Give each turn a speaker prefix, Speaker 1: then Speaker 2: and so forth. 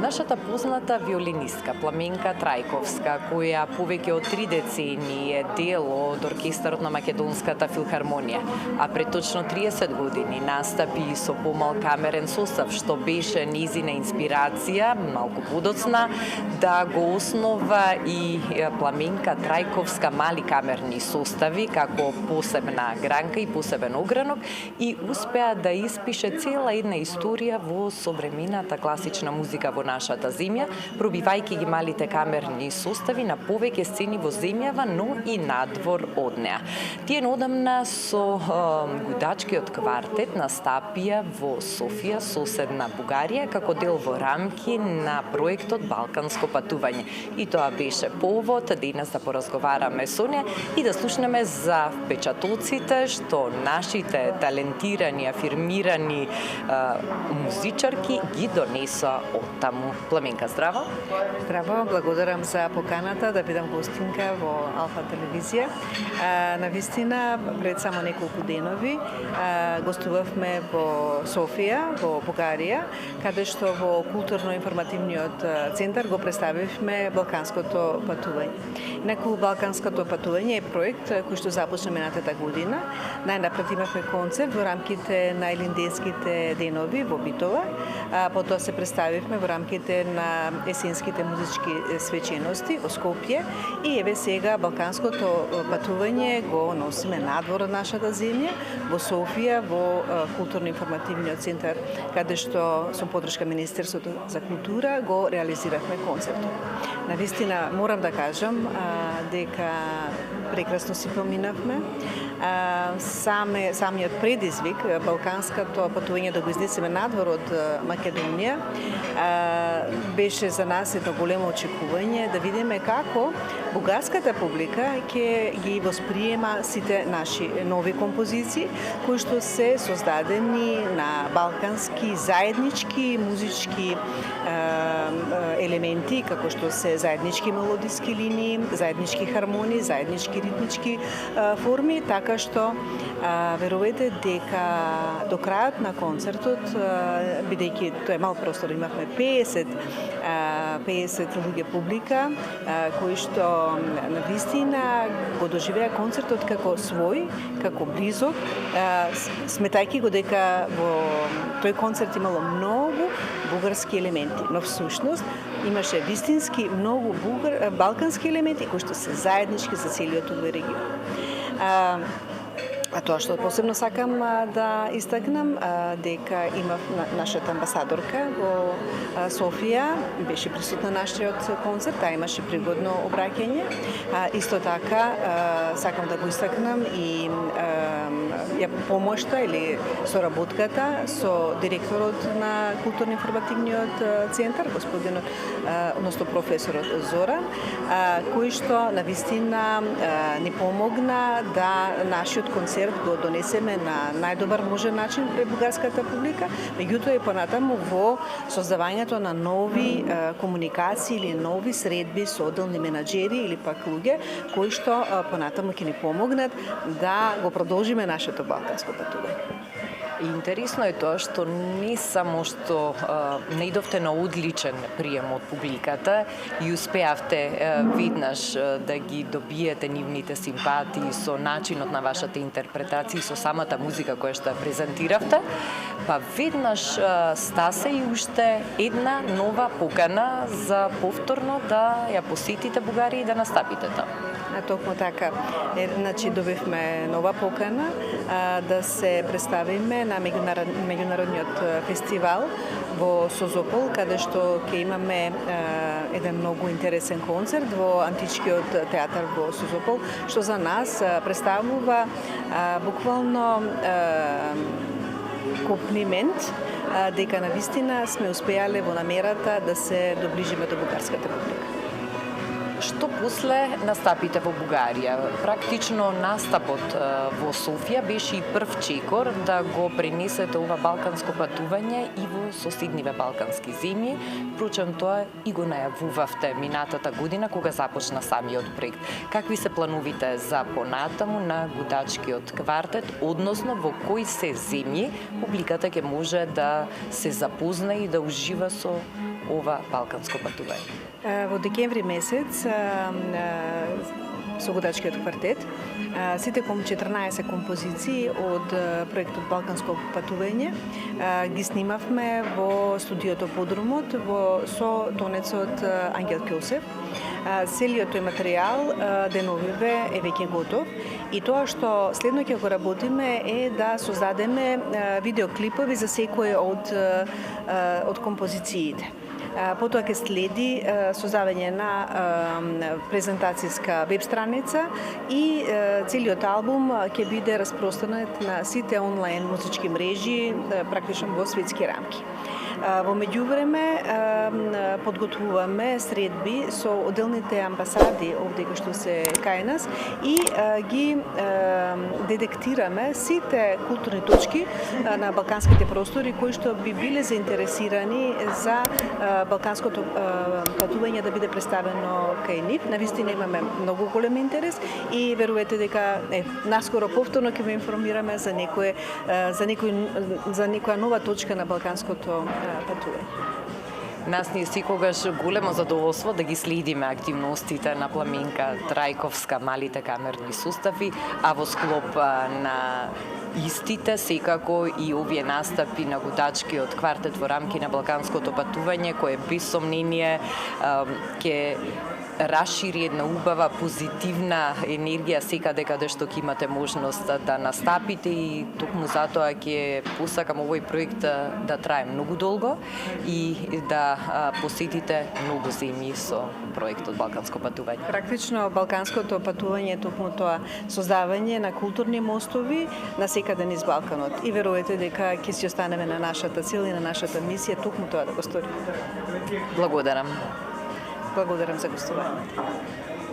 Speaker 1: Нашата позната виолинистка Пламенка Трајковска, која повеќе од 3 децении е дел од оркестарот на Македонската филхармонија, а пред точно 30 години настапи со помал камерен состав, што беше низина инспирација, малку подоцна, да го основа и Пламенка Трајковска мали камерни состави, како посебна гранка и посебен огранок, и успеа да испише цела една историја во современата класична музика во нашата земја, пробивајќи ги малите камерни состави на повеќе сцени во земјава, но и надвор од неа. Тие одамна со гудачкиот квартет настапија во Софија, соседна Бугарија, како дел во рамки на проектот Балканско патување. И тоа беше повод денес да поразговараме со неа и да слушнеме за впечатоците што нашите талентирани, афирмирани музичарки ги донесоа од таму. Пламенка, здраво!
Speaker 2: Здраво, благодарам за поканата да бидам гостинка во Алфа телевизија. Навистина, пред само неколку денови гостувавме во Софија, во Бугарија, каде што во културно-информативниот центар го представивме Балканското патување. Инаку Балканското патување е проект кој што започна минатата година. Најнапред имавме концерт во рамките на Илинденските денови во Битова, потоа се представивме во рамките на есенските музички свечености во Скопје и еве сега Балканското патување го носиме надвор од нашата земја во Софија, во културно-информативниот центар, каде што со поддршка Министерството за култура го реализиравме концертот. Навистина морам да кажам дека прекрасно си поминавме. Самиот предизвик Балканското патување да го изнесеме надвор од Македонија беше за нас едно големо очекување да видиме како бугарската публика ќе ги восприема сите наши нови композиции кои што се создадени на балкански заеднички музички елементи, како што се заеднички мелодиски линии, заеднички хармонии, заеднички ритмички форми, така што верувајте дека до крајот на концертот, бидејќи тоа е мал простор, имавме 50 луѓе публика, кои што навистина го доживеа концертот како свој, како близок, сметајќи го дека во тој концерт имало многу бугарски елементи, но всушност имаше вистински многу балкански елементи кои што се заеднички за целиот овој регион. А тоа што посебно сакам да истакнам, дека има нашата амбасадорка во Софија, беше присутна на нашиот концерт, таа имаше пригодно обраќање. Исто така сакам да го истакнам и помошта или соработката со директорот на културно-информативниот центар, господинот, односно професорот Зоран, кој што навистина ни помогна да нашиот концерт го донесеме на најдобар можен начин пред бугарската публика, меѓутоа и понатаму во создавањето на нови комуникации или нови средби со одделни менаџери или пак луѓе кои што понатаму ќе ни помогнат да го продолжиме нашето балканско патување.
Speaker 1: Интересно е тоа што не само што наидовте на одличен прием од публиката и успеавте веднаш да ги добиете нивните симпатии со начинот на вашата интерпретација и со самата музика која што ја презентиравте, па веднаш стасе и уште една нова покана за повторно да ја посетите Бугарија и да настапите таму.
Speaker 2: Токму така. Значи добивме нова покана да се представиме на меѓународниот фестивал во Созопол, каде што ќе имаме еден многу интересен концерт во античкиот театар во Созопол, што за нас представува буквално комплимент дека навистина сме успеале во намерата да се доближиме до бугарската публика.
Speaker 1: Што после настапите во Бугарија? Практично настапот во Софија беше и прв чекор да го пренесете ова балканско патување и во соседниве балкански земји. Впрочем, тоа и го најавувавте минатата година кога започна самиот проект. Какви се плановите за понатаму на гудачкиот квартет, односно во кои се земји публиката ќе може да се запозна и да ужива со ова балканско патување?
Speaker 2: Во декември месец со Годачкиот квартет сите 14 композиции од проектот Балканско патување ги снимавме во студиото Подрумот со тонецот Ангел Кјосев. Целиот тој материјал деновиве е веќе готов и тоа што следно ќе го работиме е да создадеме видеоклипови за секој од композициите. Потоа ќе следи создавање на презентацијска веб страница и целиот албум ќе биде распространет на сите онлайн музички мрежи, практично во светски рамки. Во меѓувреме подготвуваме средби со одделните амбасади овде кои што се кај нас и ги детектираме сите културни точки на балканските простори кои што би биле заинтересирани за балканското патување да биде представено кај нив. Навистина имаме многу голем интерес и верувате дека наскоро повторно ќе ве информираме за некоја нова точка на балканското патување.
Speaker 1: Нас ни е секогаш големо задоволство да ги следиме активностите на Пламенка Трајковска, малите камерни сустави, а во склоп на истите секако и овие настапи на Годачкиот квартет во рамки на балканското патување, кое без сомнение ќе расшири една убава позитивна енергија секаде каде што ќе имате можност да настапите и токму затоа ќе посакам овој проект да трае многу долго и да посетите многу земји со проектот Балканско патување.
Speaker 2: Практично балканското патување е токму тоа создавање на културни мостови на секаде низ Балканот и верувате дека ќе си останеме на нашата цел и на нашата мисија токму тоа да го сториме.
Speaker 1: Благодарам.
Speaker 2: Благодарам за гостувањето.